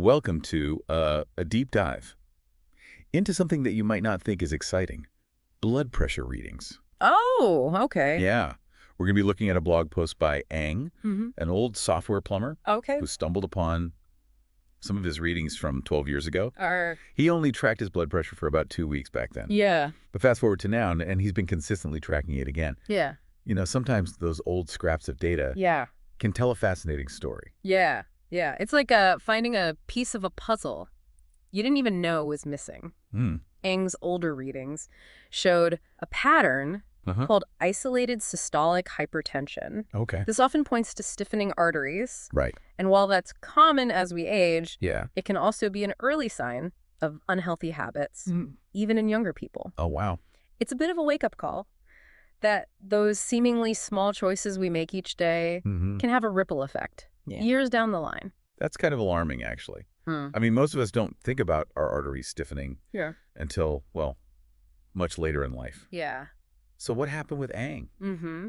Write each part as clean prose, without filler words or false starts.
Welcome to a deep dive into something that you might not think is exciting, blood pressure readings. Oh, okay. Yeah. We're going to be looking at a blog post by Ang, Mm-hmm. an old software plumber Okay. who stumbled upon some of his readings from 12 years ago. Or, He only tracked his blood pressure for about 2 weeks back then. yeah. But fast forward to now, and he's been consistently tracking it again. Yeah. You know, sometimes those old scraps of data Yeah. can tell a fascinating story. Yeah. Yeah. It's like finding a piece of a puzzle you didn't even know was missing. Hmm. Ang's older readings showed a pattern called isolated systolic hypertension. Okay. This often points to stiffening arteries. Right. And while that's common as we age, Yeah. it can also be an early sign of unhealthy habits, even in younger people. Oh, wow. It's a bit of a wake-up call that those seemingly small choices we make each day can have a ripple effect years down the line. That's kind of alarming, actually. I mean, most of us don't think about our arteries stiffening until, well, much later in life. Yeah. So what happened with Ang? Mm-hmm.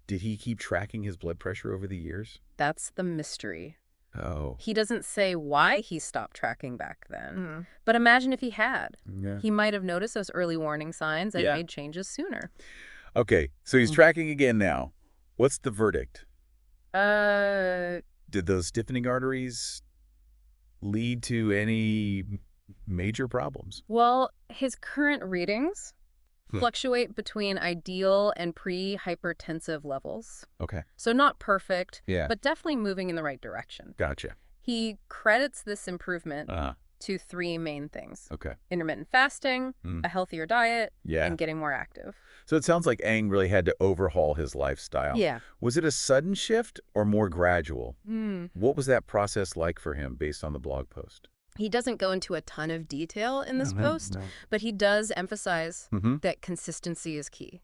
Did he keep tracking his blood pressure over the years? That's the mystery. Oh. He doesn't say why he stopped tracking back then. But imagine if he had. Yeah. He might have noticed those early warning signs and Yeah. made changes sooner. Okay, so he's tracking again now. What's the verdict? Did those stiffening arteries lead to any major problems? Well, his current readings fluctuate between ideal and pre-hypertensive levels. Okay. So not perfect, Yeah. but definitely moving in the right direction. Gotcha. He credits this improvement Uh-huh. to three main things: Okay. intermittent fasting, a healthier diet, Yeah. and getting more active. So it sounds like Ang really had to overhaul his lifestyle. Yeah. Was it a sudden shift or more gradual? What was that process like for him based on the blog post? He doesn't go into a ton of detail in this post, but he does emphasize that consistency is key.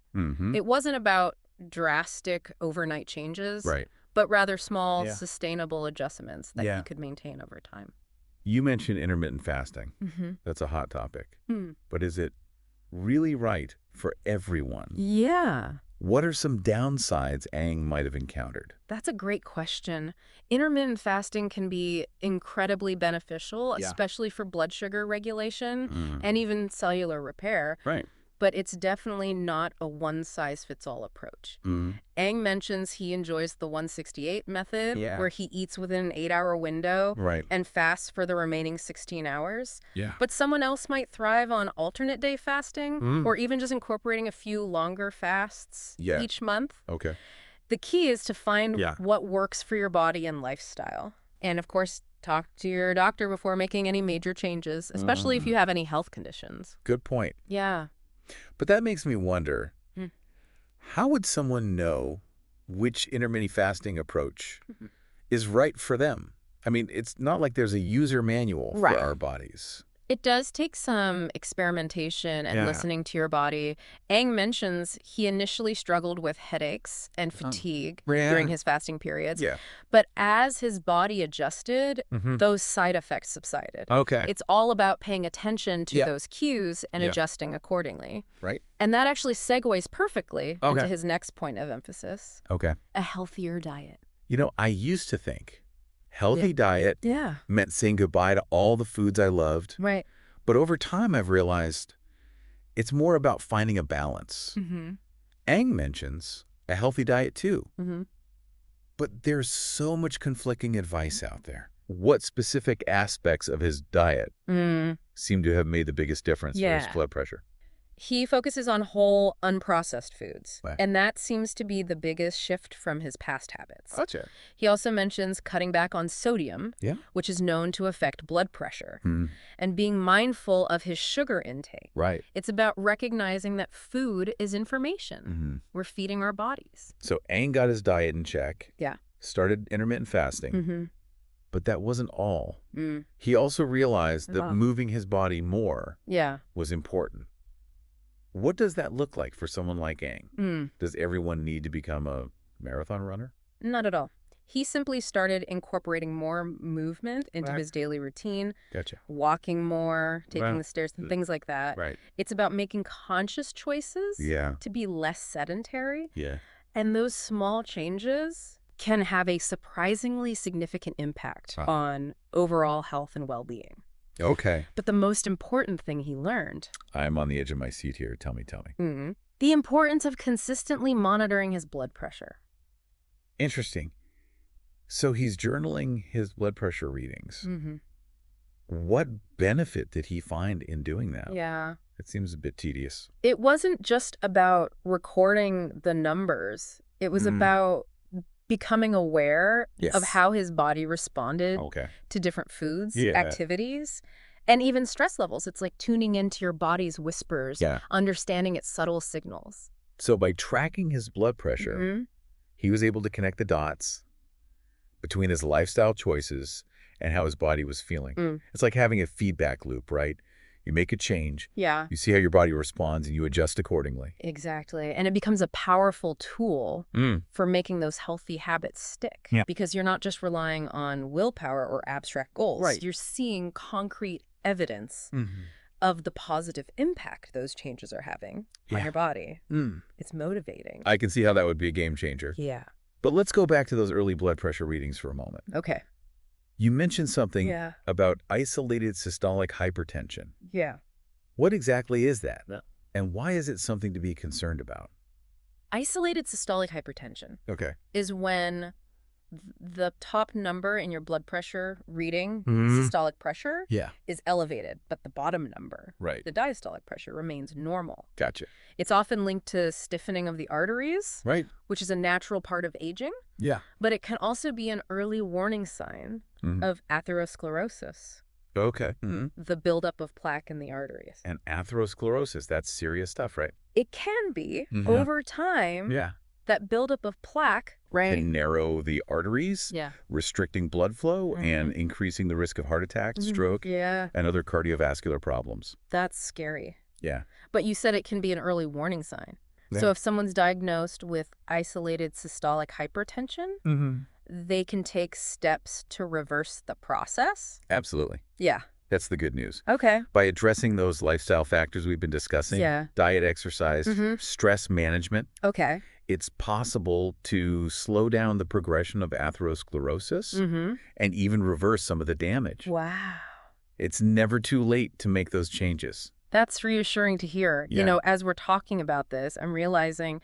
It wasn't about drastic overnight changes, Right. but rather small, Yeah. sustainable adjustments that Yeah. he could maintain over time. You mentioned intermittent fasting. That's a hot topic. But is it really right for everyone? Yeah. What are some downsides Ang might have encountered? That's a great question. Intermittent fasting can be incredibly beneficial, especially for blood sugar regulation and even cellular repair. Right. But it's definitely not a one-size-fits-all approach. Ang mentions he enjoys the 168 method, where he eats within an 8-hour window and fasts for the remaining 16 hours. Yeah. But someone else might thrive on alternate day fasting or even just incorporating a few longer fasts each month. Okay. The key is to find what works for your body and lifestyle. And of course, talk to your doctor before making any major changes, especially if you have any health conditions. Good point. Yeah. But that makes me wonder, how would someone know which intermittent fasting approach is right for them? I mean, it's not like there's a user manual for our bodies. It does take some experimentation and listening to your body. Ang mentions he initially struggled with headaches and fatigue during his fasting periods. But as his body adjusted, those side effects subsided. Okay. It's all about paying attention to those cues and adjusting accordingly. Right. And that actually segues perfectly into his next point of emphasis. Okay. A healthier diet. You know, I used to think healthy diet Yeah. meant saying goodbye to all the foods I loved. Right. But over time, I've realized it's more about finding a balance. Ang mentions a healthy diet too. But there's so much conflicting advice out there. What specific aspects of his diet seem to have made the biggest difference for his blood pressure? He focuses on whole, unprocessed foods, Right. and that seems to be the biggest shift from his past habits. Gotcha. He also mentions cutting back on sodium, which is known to affect blood pressure, and being mindful of his sugar intake. Right. It's about recognizing that food is information. We're feeding our bodies. So Ang got his diet in check. Yeah. Started intermittent fasting. But that wasn't all. He also realized that moving his body more was important. What does that look like for someone like Ang? Does everyone need to become a marathon runner? Not at all. He simply started incorporating more movement into his daily routine. Gotcha. Walking more, taking the stairs, and things like that. Right. It's about making conscious choices Yeah. to be less sedentary. Yeah. And those small changes can have a surprisingly significant impact on overall health and well-being. Okay. But the most important thing he learned... I'm on the edge of my seat here. Tell me. The importance of consistently monitoring his blood pressure. Interesting. So he's journaling his blood pressure readings. What benefit did he find in doing that? Yeah. It seems a bit tedious. It wasn't just about recording the numbers. It was about becoming aware of how his body responded to different foods, activities, and even stress levels. It's like tuning into your body's whispers, understanding its subtle signals. So by tracking his blood pressure, he was able to connect the dots between his lifestyle choices and how his body was feeling. It's like having a feedback loop, right? You make a change, you see how your body responds, and you adjust accordingly. Exactly. And it becomes a powerful tool for making those healthy habits stick. Because you're not just relying on willpower or abstract goals. You're seeing concrete evidence of the positive impact those changes are having on your body. It's motivating. I can see how that would be a game changer. Yeah. But let's go back to those early blood pressure readings for a moment. Okay. You mentioned something about isolated systolic hypertension. Yeah. What exactly is that? And why is it something to be concerned about? Isolated systolic hypertension is when the top number in your blood pressure reading, systolic pressure, is elevated, but the bottom number, the diastolic pressure, remains normal. Gotcha. It's often linked to stiffening of the arteries, which is a natural part of aging. Yeah. But it can also be an early warning sign of atherosclerosis. Okay. The buildup of plaque in the arteries. And atherosclerosis, that's serious stuff, right? It can be over time. That buildup of plaque can narrow the arteries, restricting blood flow, and increasing the risk of heart attack, stroke, and other cardiovascular problems. That's scary. Yeah. But you said it can be an early warning sign. So if someone's diagnosed with isolated systolic hypertension, they can take steps to reverse the process? Absolutely. Yeah. That's the good news. Okay. By addressing those lifestyle factors we've been discussing, diet, exercise, stress management, it's possible to slow down the progression of atherosclerosis and even reverse some of the damage. Wow. It's never too late to make those changes. That's reassuring to hear. You know, as we're talking about this, I'm realizing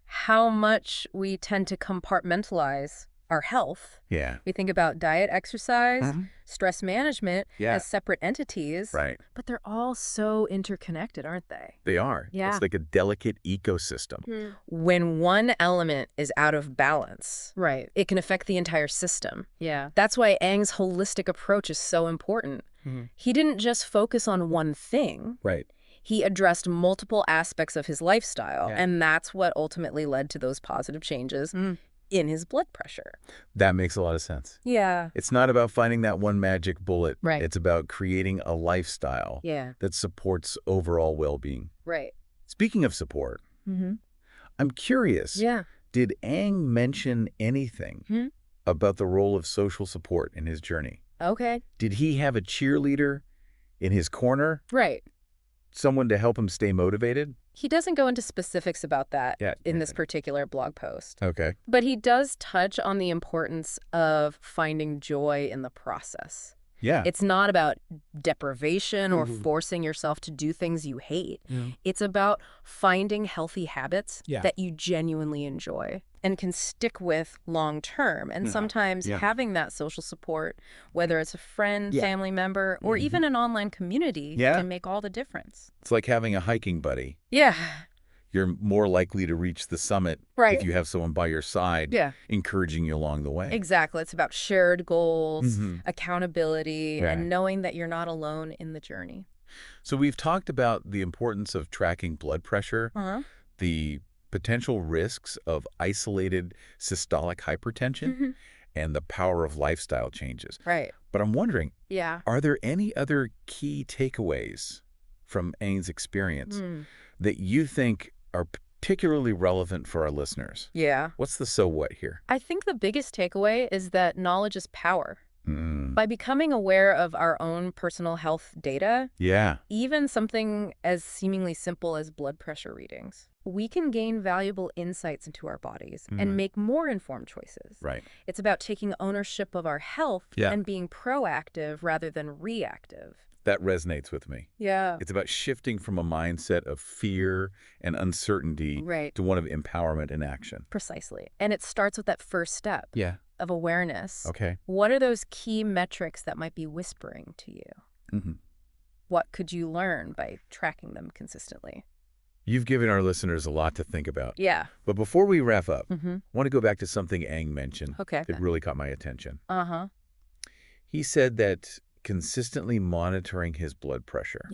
how much we tend to compartmentalize our health. Yeah. We think about diet, exercise, stress management as separate entities. Right. But they're all so interconnected, aren't they? They are. Yeah. It's like a delicate ecosystem. When one element is out of balance, it can affect the entire system. Yeah. That's why Eng's holistic approach is so important. He didn't just focus on one thing. Right. He addressed multiple aspects of his lifestyle, and that's what ultimately led to those positive changes in his blood pressure. That makes a lot of sense. Yeah. It's not about finding that one magic bullet. Right. It's about creating a lifestyle that supports overall well-being. Right. Speaking of support, I'm curious, did Eng mention anything about the role of social support in his journey? Okay. Did he have a cheerleader in his corner? Right. Someone to help him stay motivated? He doesn't go into specifics about that in this particular blog post. Okay. But he does touch on the importance of finding joy in the process. Yeah. It's not about deprivation or forcing yourself to do things you hate. It's about finding healthy habits that you genuinely enjoy and can stick with long term. And sometimes having that social support, whether it's a friend, family member, or even an online community, can make all the difference. It's like having a hiking buddy. Yeah. You're more likely to reach the summit if you have someone by your side encouraging you along the way. Exactly. It's about shared goals, accountability, and knowing that you're not alone in the journey. So we've talked about the importance of tracking blood pressure, the potential risks of isolated systolic hypertension, and the power of lifestyle changes. Right. But I'm wondering, Yeah. are there any other key takeaways from Eng's experience that you think are particularly relevant for our listeners? Yeah. What's the so what here? I think the biggest takeaway is that knowledge is power. By becoming aware of our own personal health data, even something as seemingly simple as blood pressure readings, we can gain valuable insights into our bodies and make more informed choices. Right. It's about taking ownership of our health and being proactive rather than reactive. That resonates with me. Yeah. It's about shifting from a mindset of fear and uncertainty to one of empowerment and action. Precisely. And it starts with that first step of awareness. Okay. What are those key metrics that might be whispering to you? What could you learn by tracking them consistently? You've given our listeners a lot to think about. Yeah. But before we wrap up, I want to go back to something Aang mentioned that really caught my attention. He said that consistently monitoring his blood pressure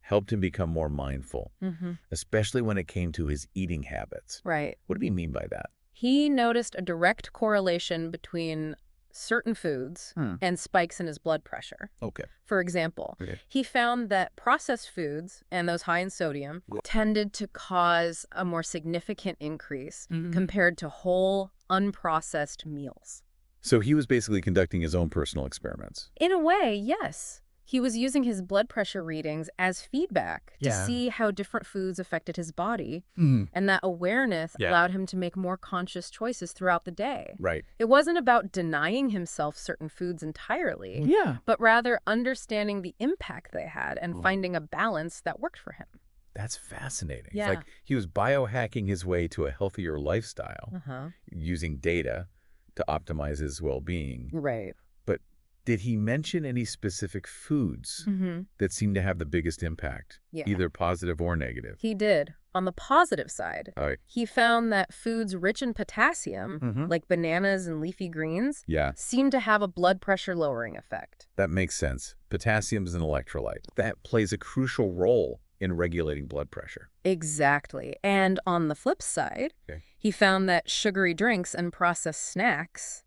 helped him become more mindful, especially when it came to his eating habits. Right. What did he mean by that? He noticed a direct correlation between certain foods and spikes in his blood pressure. Okay. For example, he found that processed foods and those high in sodium tended to cause a more significant increase compared to whole, unprocessed meals. So he was basically conducting his own personal experiments. In a way, yes. He was using his blood pressure readings as feedback to see how different foods affected his body, and that awareness allowed him to make more conscious choices throughout the day. Right. It wasn't about denying himself certain foods entirely, but rather understanding the impact they had and finding a balance that worked for him. That's fascinating. Yeah. It's like he was biohacking his way to a healthier lifestyle using data to optimize his well-being. Right. But did he mention any specific foods that seemed to have the biggest impact, either positive or negative? He did. On the positive side, he found that foods rich in potassium, like bananas and leafy greens, seemed to have a blood pressure lowering effect. That makes sense. Potassium is an electrolyte. That plays a crucial role in regulating blood pressure. Exactly. And on the flip side, he found that sugary drinks and processed snacks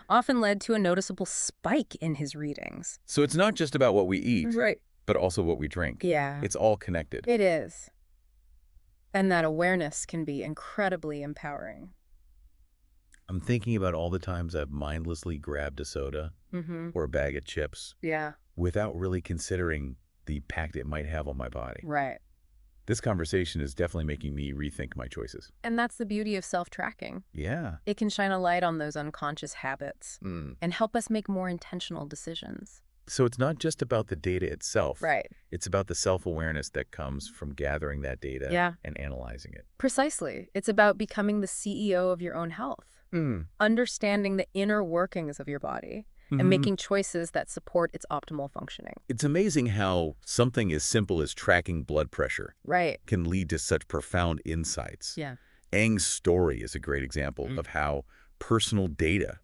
often led to a noticeable spike in his readings. So it's not just about what we eat, Right. but also what we drink. Yeah. It's all connected. It is. And that awareness can be incredibly empowering. I'm thinking about all the times I've mindlessly grabbed a soda or a bag of chips without really considering the impact it might have on my body. Right. This conversation is definitely making me rethink my choices. And that's the beauty of self-tracking. Yeah. It can shine a light on those unconscious habits and help us make more intentional decisions. So it's not just about the data itself. Right. It's about the self-awareness that comes from gathering that data and analyzing it. Precisely. It's about becoming the CEO of your own health, understanding the inner workings of your body, and making choices that support its optimal functioning. It's amazing how something as simple as tracking blood pressure can lead to such profound insights. Yeah. Aang's story is a great example of how personal data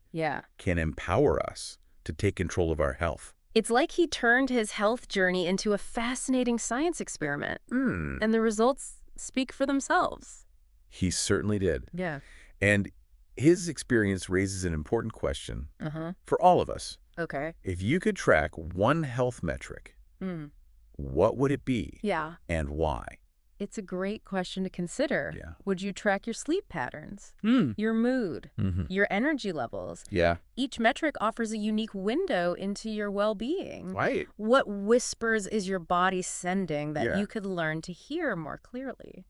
can empower us to take control of our health. It's like he turned his health journey into a fascinating science experiment, and the results speak for themselves. He certainly did. Yeah. And his experience raises an important question for all of us. Okay. If you could track one health metric, what would it be? Yeah. And why? It's a great question to consider. Yeah. Would you track your sleep patterns, your mood, your energy levels? Yeah. Each metric offers a unique window into your well-being. Right. What whispers is your body sending that you could learn to hear more clearly?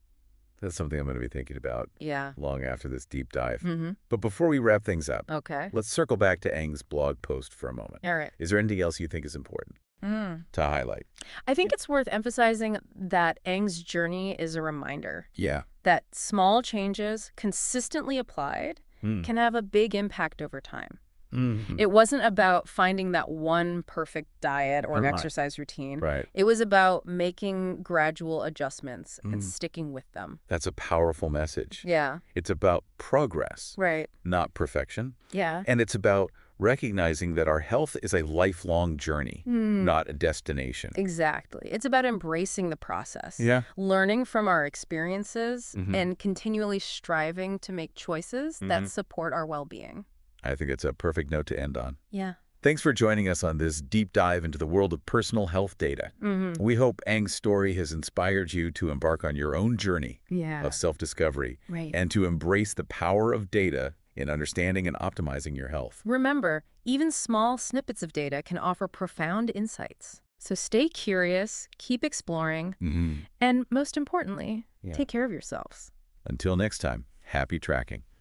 That's something I'm going to be thinking about long after this deep dive. But before we wrap things up, let's circle back to Aang's blog post for a moment. All right. Is there anything else you think is important to highlight? I think it's worth emphasizing that Aang's journey is a reminder Yeah. that small changes consistently applied can have a big impact over time. It wasn't about finding that one perfect diet or exercise routine. Right. It was about making gradual adjustments and sticking with them. That's a powerful message. Yeah. It's about progress, Right. not perfection. Yeah. And it's about recognizing that our health is a lifelong journey, not a destination. Exactly. It's about embracing the process. Yeah. Learning from our experiences and continually striving to make choices that support our well-being. I think it's a perfect note to end on. Yeah. Thanks for joining us on this deep dive into the world of personal health data. We hope Aang's story has inspired you to embark on your own journey of self-discovery and to embrace the power of data in understanding and optimizing your health. Remember, even small snippets of data can offer profound insights. So stay curious, keep exploring, and most importantly, Take care of yourselves. Until next time, happy tracking.